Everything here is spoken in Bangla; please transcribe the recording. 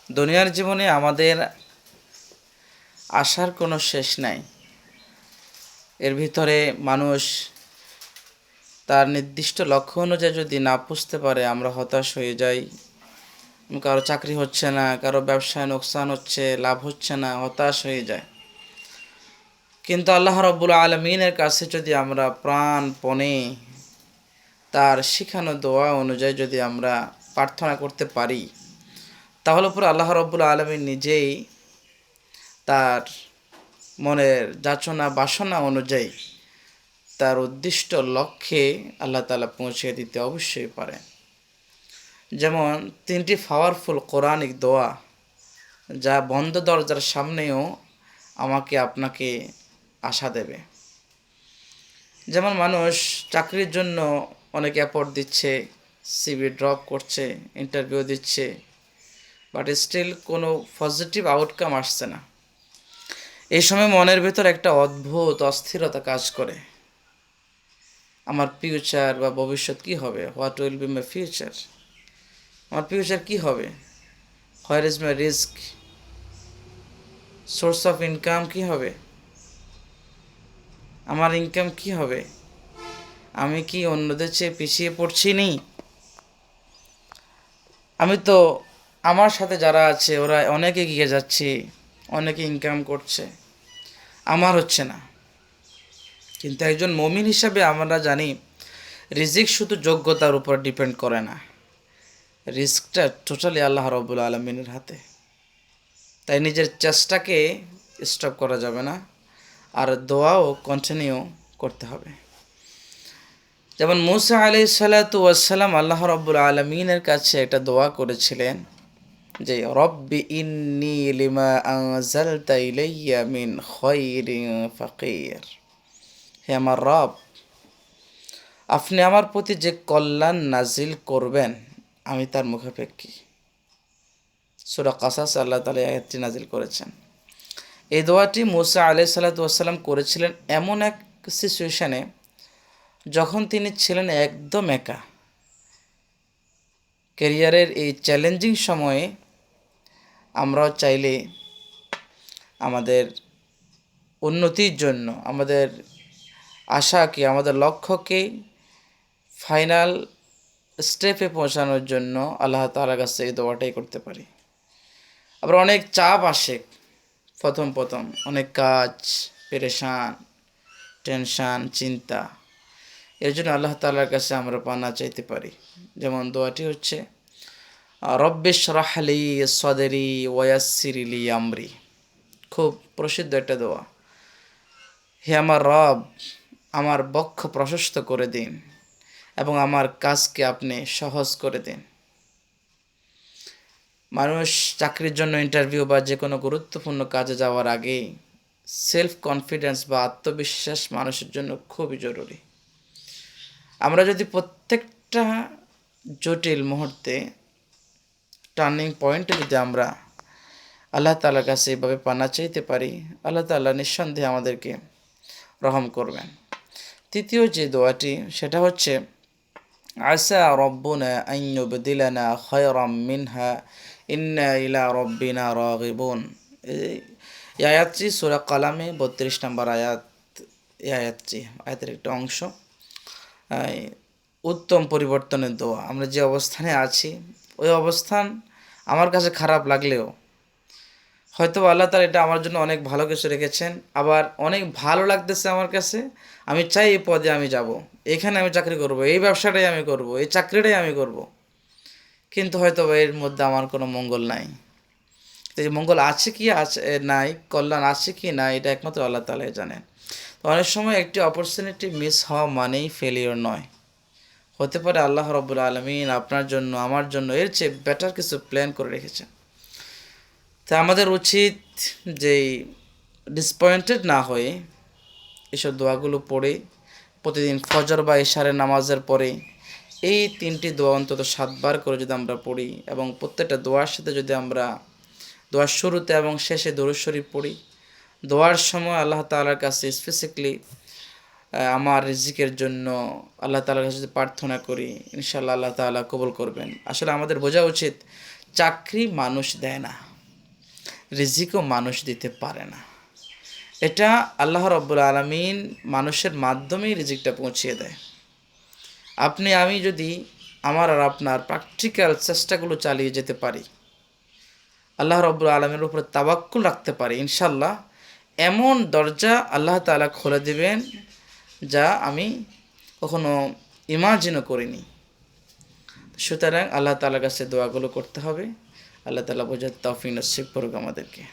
দুনিয়ার জীবনে আমাদের আশার কোনো শেষ নাই। এর ভিতরে মানুষ তার নির্দিষ্ট লক্ষ্য অনুযায়ী যদি না পুষতে পারে, আমরা হতাশ হয়ে যাই। কারো চাকরি হচ্ছে না, কারো ব্যবসায় নোকসান হচ্ছে, লাভ হচ্ছে না, হতাশ হয়ে যায়। কিন্তু আল্লাহ রাব্বুল আলামিনের কাছে যদি আমরা প্রাণপণে তার শিখানো দোয়া অনুযায়ী যদি আমরা প্রার্থনা করতে পারি, তাহলে পরে আল্লাহ রাব্বুল আলামিন নিজেই তার মনের যাচনা বাসনা অনুযায়ী তার উদ্দিষ্ট লক্ষ্যে আল্লাহ তাআলা পৌঁছে দিতে অবশ্যই পারেন। যেমন 3টি পাওয়ারফুল কোরআনিক দোয়া, যা বন্ধ দরজার সামনেও আমাকে আপনাকে আশা দেবে। যেমন মানুষ চাকরির জন্য অনেক এফোর্ট দিচ্ছে, সিভি ড্রপ করছে, ইন্টারভিউ দিচ্ছে, বাট স্টিল কোনো পজিটিভ আউটকাম আসছে না। এই সময় মনের ভেতর একটা অদ্ভুত অস্থিরতা কাজ করে। আমার ফিউচার বা ভবিষ্যৎ কী হবে? What will be my future? আমার ফিউচার কী হবে? Where is my risk? Source of income কী হবে? আমার ইনকাম কী হবে? আমি কি অন্যদের চেয়ে পিছিয়ে পড়ছি নি? আমি তো আমার সাথে যারা আছে ওরা অনেক এগিয়ে যাচ্ছে, অনেকে ইনকাম করছে, আমার হচ্ছে না। কিন্তু একজন মুমিন হিসাবে আমরা জানি রিজিক শুধু যোগ্যতার উপর ডিপেন্ড করে না, রিস্কটা টোটালি আল্লাহ রাব্বুল আলামিনের হাতে। তাই নিজের চেষ্টাকে স্টপ করা যাবে না, আর দোয়াও কন্টিনিউ করতে হবে। যেমন মুসা আলাইহিস সালাতু ওয়াস সালাম আল্লাহ রাব্বুল আলামিনের কাছে একটা দোয়া করেছিলেন যে রব্বি ইন্নী লিমা আনজালতা ইলাইয়া মিন খায়রিন ফাকির। হে আমার রব, আপনি আমার প্রতি যে কল্যাণ নাজিল করবেন আমি তার মুখাপেক্ষী। সূরা কাসাস আল্লাহ তাআলা আয়াতটি নাজিল করেছেন। এই দোয়াটি মুসা আলাইহিস সালাতু ওয়াস সালাম করেছিলেন এমন এক সিচুয়েশনে যখন তিনি ছিলেন একদম একা। ক্যারিয়ারের এই চ্যালেঞ্জিং সময়ে আমরাও চাইলে আমাদের উন্নতির জন্য, আমাদের আশাকে, আমাদের লক্ষ্যকে ফাইনাল স্টেপে পৌঁছানোর জন্য আল্লাহ তাআলার কাছে এই দোয়াটাই করতে পারি। আবার অনেক চাপ আসে, প্রথম অনেক কাজ, পেরেশান, টেনশান, চিন্তা। এর জন্য আল্লাহ তাআলার কাছে আমরা পানা চাইতে পারি। যেমন দোয়াটি হচ্ছে রব্বিশরাহ লি সদরি ওয়ায়াসসির লি আমরি। খুব প্রসিদ্ধ একটা দোয়া। হে আমার রব, আমার বক্ষ প্রশস্ত করে দিন এবং আমার কাজকে আপনি সহজ করে দিন। মানুষ চাকরির জন্য ইন্টারভিউ বা যে কোনো গুরুত্বপূর্ণ কাজে যাওয়ার আগে সেলফ কনফিডেন্স বা আত্মবিশ্বাস মানুষের জন্য খুবই জরুরি। আমরা যদি প্রত্যেকটা জটিল মুহূর্তে, টার্নিং পয়েন্টে যদি আমরা আল্লাহ তাআলার কাছে এভাবে পানা চাইতে পারি, আল্লাহ তাআলা নিঃসন্দেহে আমাদেরকে রহম করবেন। তৃতীয় যে দোয়াটি সেটা হচ্ছে আসা রব্বুনা আন ইউবদিলানা খায়রাম মিনহা ইন্না ইলা রব্বিনা রাগিবুন। এই আয়াতটি সূরা কালামে 32 নম্বর আয়াত। এই আয়াতের একটা অংশ। উত্তম পরিবর্তনের দোয়া। আমরা যে অবস্থানে আছি ওই অবস্থান আমার কাছে খারাপ লাগলেও হয়তো আল্লাহ তাআলা এটা আমার জন্য অনেক ভালো কিছু রেখেছেন, আবার অনেক ভালো লাগতেছে আমার কাছে, আমি চাই এই পদে আমি যাব, এখানে আমি চাকরি করব, এই ব্যবসাটাই আমি করব, এই চাকরিটাই আমি করব, কিন্তু হয়তো এর মধ্যে আমার কোনো মঙ্গল নাই। তো এই মঙ্গল আছে কি আছে নাই, কল্যাণ আছে কি না, এটা একমাত্র আল্লাহ তাআলাই জানেন। তো অনেক সময় একটি অপরচুনিটি মিস হওয়া মানেই ফেলিওর নয়। হতে পারে আল্লাহ রাব্বুল আলামিন আপনার জন্য, আমার জন্য এর চেয়ে বেটার কিছু প্ল্যান করে রেখেছেন। তা আমাদের উচিত যেই ডিসপয়েন্টেড না হয়ে এসব দোয়াগুলো পড়ে প্রতিদিন ফজর বা ইশারের নামাজের পরে এই 3টি দোয়া অন্তত 7 বার করে যদি আমরা পড়ি, এবং প্রত্যেকটা দোয়ার সাথে যদি আমরা দোয়ার শুরুতে এবং শেষে দরুদ শরীফ পড়ি, দোয়ার সময় আল্লাহ তাআলার কাছে স্পেসিফিকলি আমার রিজিকের জন্য আল্লাহ তাআলার কাছে যদি প্রার্থনা করি, ইনশাআল্লাহ আল্লাহ তাআলা কবুল করবেন। আসলে আমাদের বোঝা উচিত চাকরি মানুষ দেয় না, রিজিকও মানুষ দিতে পারে না। এটা আল্লাহ রাব্বুল আলামিন মানুষের মাধ্যমেই রিজিকটা পৌঁছিয়ে দেয়। আপনি আমি যদি আমার আর আপনার প্র্যাকটিক্যাল চেষ্টাগুলো চালিয়ে যেতে পারি, আল্লাহ রাব্বুল আলামিনের উপরে তাওয়াক্কুল রাখতে পারি, ইনশাল্লাহ এমন দরজা আল্লাহ তাআলা খুলে দিবেন যা আমি কখনো ইমাজিনও করিনি। সুতরাং আল্লাহ তাআলার কাছে দোয়াগুলো করতে হবে। আল্লাহ তাআলা বোঝার তৌফিক নসিব করুক আমাদেরকে।